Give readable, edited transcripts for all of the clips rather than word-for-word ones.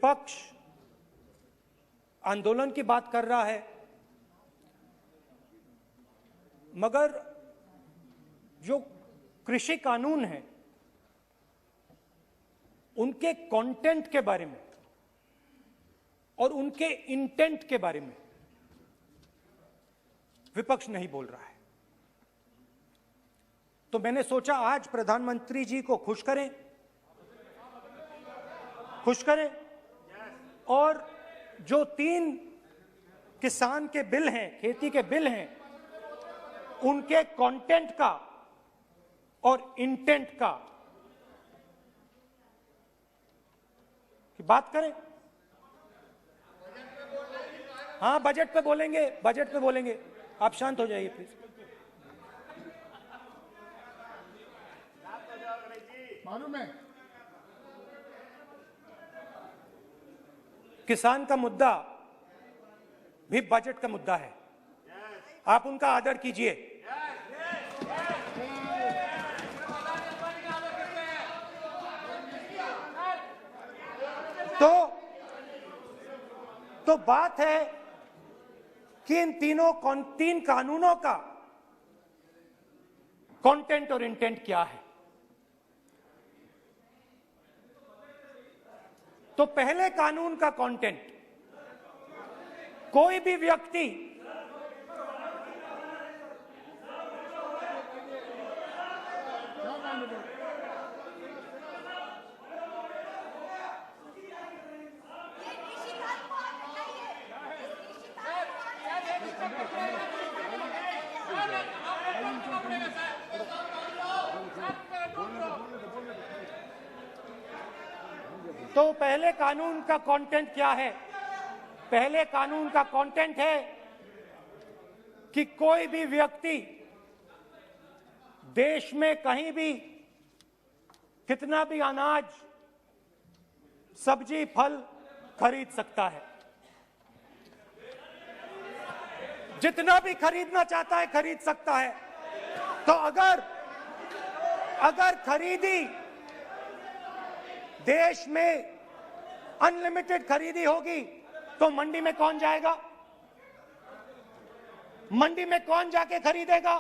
विपक्ष आंदोलन की बात कर रहा है, मगर जो कृषि कानून है उनके कंटेंट के बारे में और उनके इंटेंट के बारे में विपक्ष नहीं बोल रहा है। तो मैंने सोचा आज प्रधानमंत्री जी को खुश करें और जो 3 किसान के बिल हैं, खेती के बिल हैं, उनके कंटेंट का और इंटेंट का की बात करें। हाँ, बजट पे बोलेंगे। आप शांत हो जाइए प्लीज। मालूम है किसान का मुद्दा भी बजट का मुद्दा है, आप उनका आदर कीजिए। तो बात है कि इन 3 कानूनों का कंटेंट और इंटेंट क्या है। तो पहले कानून का कंटेंट, कोई भी व्यक्ति तो पहले कानून का कंटेंट क्या है? पहले कानून का कंटेंट है कि कोई भी व्यक्ति देश में कहीं भी कितना भी अनाज, सब्जी, फल खरीद सकता है, जितना भी खरीदना चाहता है खरीद सकता है। तो अगर खरीदी देश में अनलिमिटेड खरीदी होगी तो मंडी में कौन जाएगा? मंडी में कौन जाके खरीदेगा?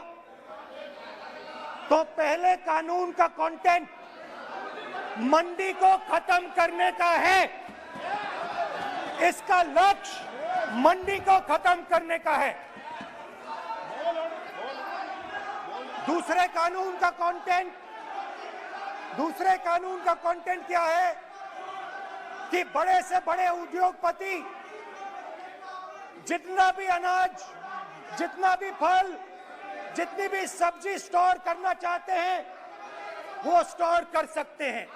तो पहले कानून का कंटेंट मंडी को खत्म करने का है। इसका लक्ष्य मंडी को खत्म करने का है। दूसरे कानून का कंटेंट क्या है कि बड़े से बड़े उद्योगपति जितना भी अनाज, जितना भी फल, जितनी भी सब्जी स्टोर करना चाहते हैं वो स्टोर कर सकते हैं,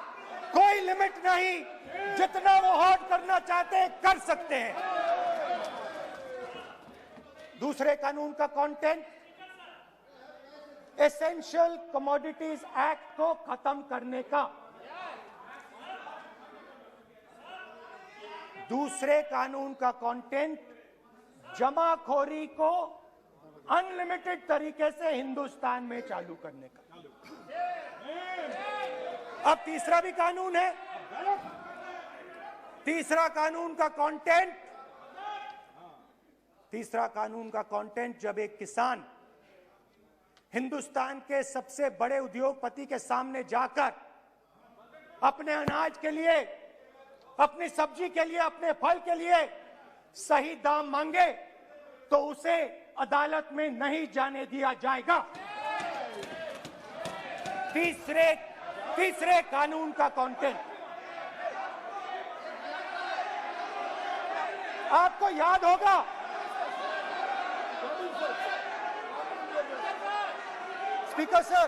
कोई लिमिट नहीं, जितना वो होल्ड करना चाहते हैं कर सकते हैं। दूसरे कानून का कंटेंट एसेंशियल कमोडिटीज एक्ट को खत्म करने का। दूसरे कानून का कंटेंट जमाखोरी को अनलिमिटेड तरीके से हिंदुस्तान में चालू करने का। अब तीसरा भी कानून है। तीसरा कानून का कंटेंट जब एक किसान हिंदुस्तान के सबसे बड़े उद्योगपति के सामने जाकर अपने अनाज के लिए, अपनी सब्जी के लिए, अपने फल के लिए सही दाम मांगे तो उसे अदालत में नहीं जाने दिया जाएगा। तीसरे कानून का कंटेंट आपको याद होगा, स्पीकर सर,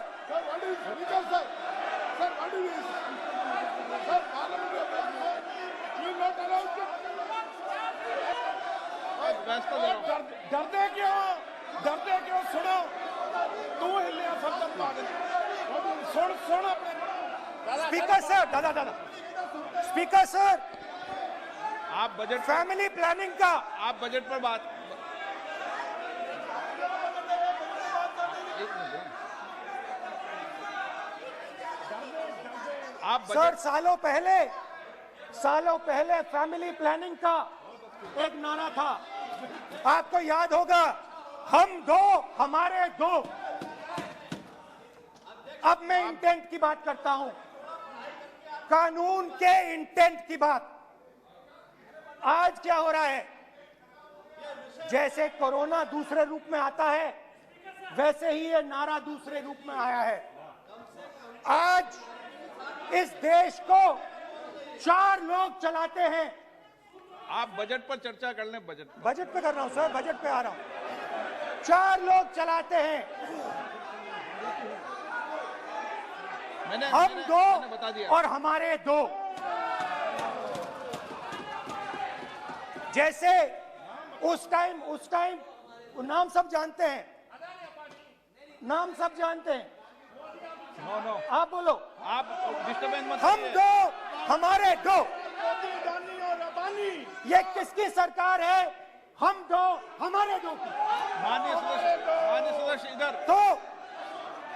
डरते क्यों? सुनो, तू हिलिया सुन अपने स्पीकर सर, दादा स्पीकर सर, आप बजट, फैमिली प्लानिंग का, आप बजट पर बात, आप सर, सालों पहले सालों पहले फैमिली प्लानिंग का एक नारा था, आपको याद होगा, हम दो हमारे दो। अब मैं इंटेंट की बात करता हूं, कानून के इंटेंट की बात। आज क्या हो रहा है, जैसे कोरोना दूसरे रूप में आता है, वैसे ही ये नारा दूसरे रूप में आया है। आज इस देश को 4 लोग चलाते हैं। आप बजट पर चर्चा कर लें। बजट पे कर रहा हूं सर, बजट पे आ रहा हूं। 4 लोग चलाते हैं, हम दो बता दिया। और हमारे दो। जैसे उस टाइम नाम सब जानते हैं, नाम सब जानते हैं। नो आप बोलो। आप डिस्टर्बेंस मत हम करिए। दो हमारे दो। अदानी और अदानी। ये किसकी सरकार है? हम दो हमारे दो की। माननीय सदस्य इधर। तो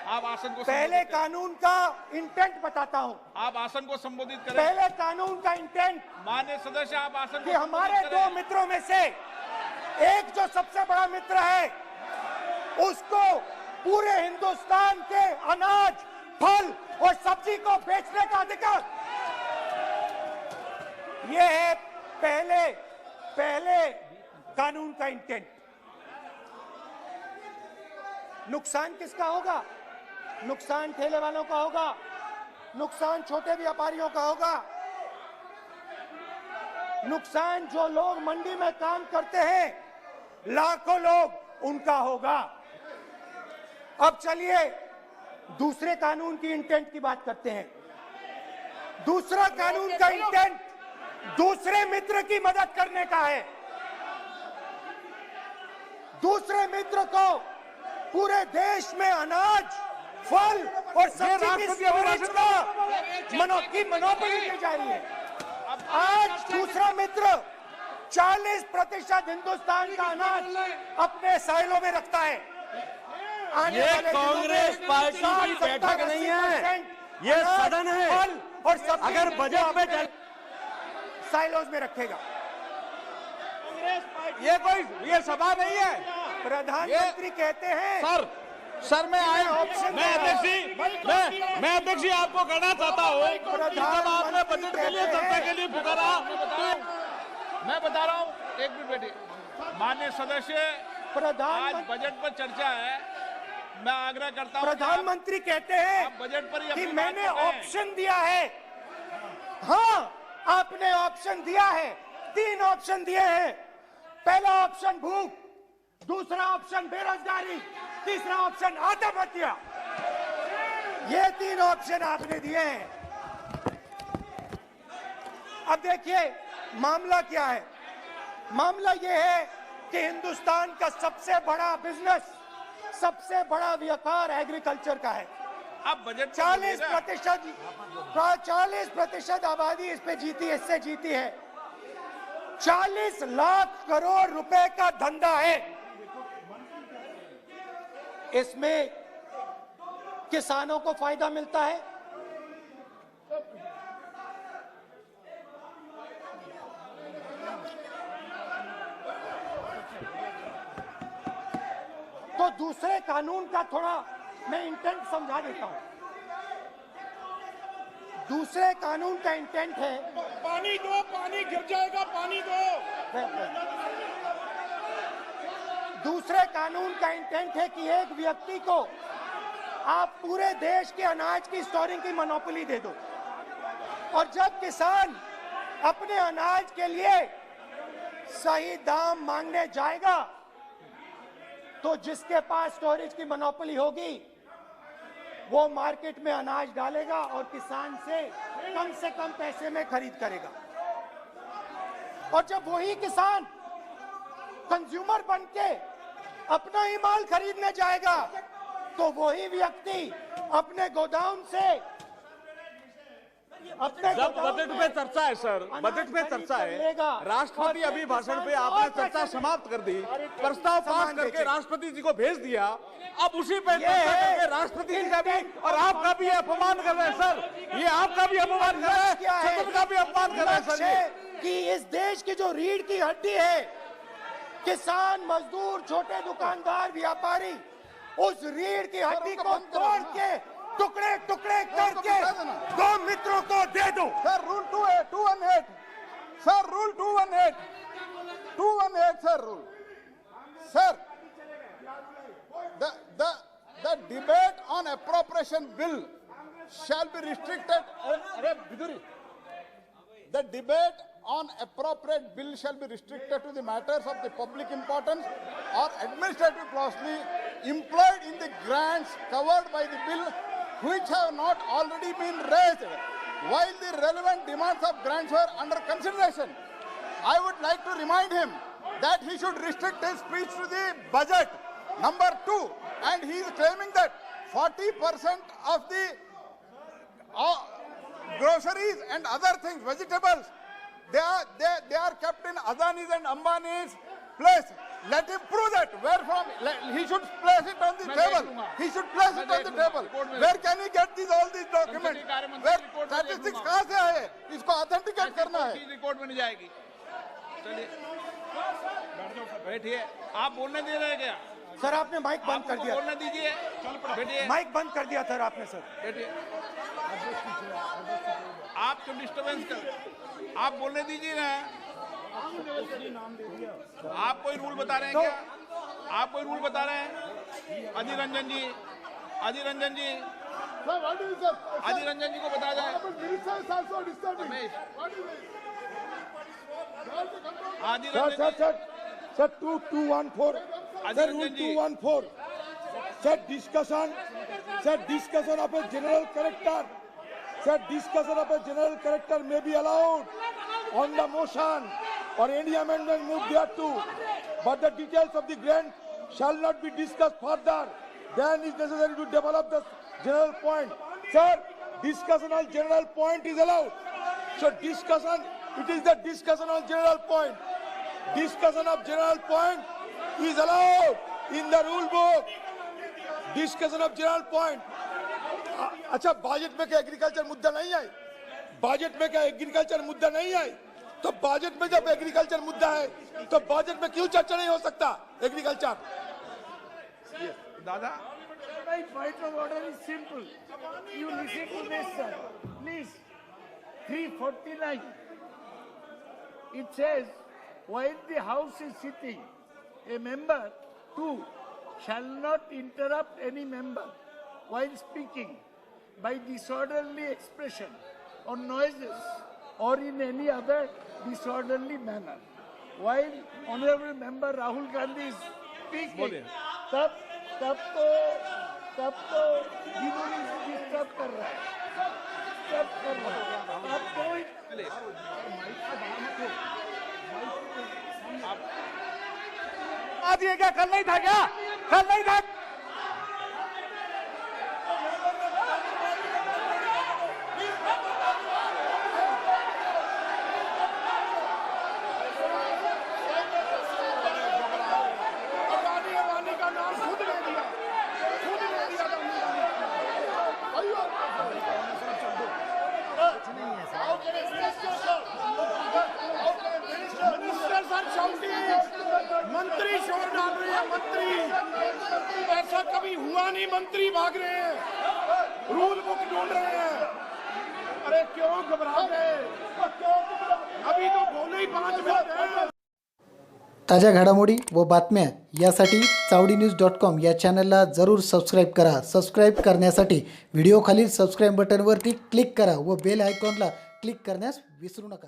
आप आसन को पहले संबोधित करें। कानून का इंटेंट बताता हूं। आप आसन को संबोधित करें। पहले कानून का इंटेंट माननीय सदस्य, आप आसन कि को हमारे संबोधित दो करें। मित्रों में से एक जो सबसे बड़ा मित्र है, उसको पूरे हिंदुस्तान के अनाज, फल और सब्जी को बेचने का अधिकार। यह है पहले कानून का इंटेंट। नुकसान किसका होगा? नुकसान ठेले वालों का होगा, नुकसान छोटे व्यापारियों का होगा, नुकसान जो लोग मंडी में काम करते हैं, लाखों लोग, उनका होगा। अब चलिए दूसरे कानून की इंटेंट की बात करते हैं। दूसरा कानून का इंटेंट दूसरे मित्र की मदद करने का है। दूसरे मित्र को पूरे देश में अनाज, फल और सब्जी की स्टोरेज की मोनोपोली दी जा रही है। आज दूसरा मित्र 40% हिंदुस्तान का अनाज अपने साइलों में रखता है। ये कांग्रेस पार्टी की बैठक नहीं है, ये सदन है। फल और सब्जी अगर बजट में साइलोज में रखेगा। ये सभा नहीं है। प्रधानमंत्री कहते हैं सर मैं आया ऑप्शन मैं अध्यक्ष जी आपको कहना चाहता हूँ कि जब आपने बजट के लिए चर्चा के लिए पुकारा मैं बता रहा हूँ, एक मिनट बैठिए। माननीय सदस्य, आज बजट पर चर्चा है। मैं आग्रह करता हूँ, प्रधानमंत्री कहते हैं आप बजट पर ही कि अपनी बात मैंने कर रहे हैं। ऑप्शन दिया है। हाँ, आपने ऑप्शन दिया है। 3 ऑप्शन दिए हैं। पहला ऑप्शन भूख, दूसरा ऑप्शन बेरोजगारी, तीसरा ऑप्शन आत्महत्या। ये 3 ऑप्शन आपने दिए हैं। अब देखिए मामला क्या है। मामला ये है कि हिंदुस्तान का सबसे बड़ा बिजनेस, सबसे बड़ा व्यापार एग्रीकल्चर का है। अब बजट 40% आबादी इस पे जीती है, इससे जीती है। 40 लाख करोड़ रुपए का धंधा है। इसमें किसानों को फायदा मिलता है, तो दूसरे कानून का थोड़ा मैं इंटेंट समझा देता हूं। दूसरे कानून का इंटेंट है, पानी दो, पानी गिर जाएगा, पानी दो। दूसरे कानून का इंटेंट है कि एक व्यक्ति को आप पूरे देश के अनाज की स्टोरिंग की मोनोपोली दे दो, और जब किसान अपने अनाज के लिए सही दाम मांगने जाएगा, तो जिसके पास स्टोरेज की मोनोपोली होगी वो मार्केट में अनाज डालेगा और किसान से कम पैसे में खरीद करेगा। और जब वही किसान कंज्यूमर बनके अपना ही माल खरीदने जाएगा, तो वही व्यक्ति अपने गोदाम से अपने जब बजट पे चर्चा है सर, बजट पे चर्चा है, राष्ट्रपति अभी भाषण पे आपने चर्चा समाप्त कर दी, प्रस्ताव पास करके राष्ट्रपति जी को भेज दिया, अब उसी पे चर्चा करके राष्ट्रपति जी का भी और आपका भी अपमान कर रहे हैं सर, ये आपका भी अपमान कर रहे हैं, सदन का भी अपमान कर रहे हैं सर ये। कि इस देश की जो रीढ़ की हड्डी है, किसान, मजदूर, छोटे दुकानदार, व्यापारी, उस रीढ़ की हड्डी को तोड़ के टुकड़े टुकड़े करके दो मित्रों को दे दो। Sir rule 218 sir rule 218 sir rule sir the debate on appropriation bill shall be restricted. The debate on appropriate bill shall be restricted to the matters of the public importance or administrative clausely employed in the grants covered by the bill which have not already been raised while the relevant demands of grants were under consideration. I would like to remind him that he should restrict his speech to the budget. Number 2, and he is claiming that 40% of the groceries and other things, vegetables, they are kept in Adani's and Ambani's place. Let him prove that. Where from? He should place it on the table. He should place it on the table. Where can he get all these documents? Where statistics कहाँ से आए? इसको authenticate करना है. Record में नहीं जाएगी। चलिए बैठिए। आप बोलने दे रहे हैं क्या? सर आपने माइक बंद कर दिया। बोलने दीजिए। बैठिए। माइक बंद कर दिया सर आपने सर। बैठिए। आप क्यों डिस्टर्बेंस कर? आप बोलने दीजिए ना। आप कोई रूल बता रहे हैं क्या? आप कोई रूल बता रहे हैं? अधीर रंजन जी, अधीर रंजन जी, अधीर रंजन जी को बता जाए। Sir, 2214. Sir, rule 214. Sir, discussion of a general character. Sir, discussion of a general character may be allowed on the motion or any amendment moved thereto, but the details of the grant shall not be discussed further. Then is necessary to develop the general point. Sir, discussion on general point is allowed. So discussion, it is the discussion on general point. Discussion of general point is allowed in the rule book. Discussion of general point. अच्छा budget में क्या agriculture मुद्दा नहीं है? Budget में क्या agriculture मुद्दा नहीं है? तो बजट में जब एग्रीकल्चर मुद्दा है तो बजट में क्यों चर्चा नहीं हो सकता एग्रीकल्चर? दादा My point of order is simple. You listen to this, sir. Please. 349. It says, while the House is sitting, a member, 2, shall not interrupt any member while speaking by disorderly expression or noises or in any other disorderly manner. While Honorable Member Rahul Gandhi is speaking, तब तो disturb कर रहा है, आप कोई आज ये क्या कल नहीं था क्या? कल नहीं था? मंत्री शोर डाल रहे हैं, मंत्री ऐसा कभी हुआ नहीं, मंत्री भाग रहे हैं, रूल बुक ढूंढ रहे हैं। अरे क्यों घबरा गए? अभी तो बोले ही 5 मिनट हैं। ताज्या घडामोडी व बातम्या यासाठी चावडीन्यूज.com या चॅनलला जरूर सबस्क्राईब करा। सबस्क्राईब करण्यासाठी व्हिडिओ खालील सबस्क्राईब बटनवरती क्लिक करा व बेल आयकॉनला क्लिक करण्यास विसरू नका।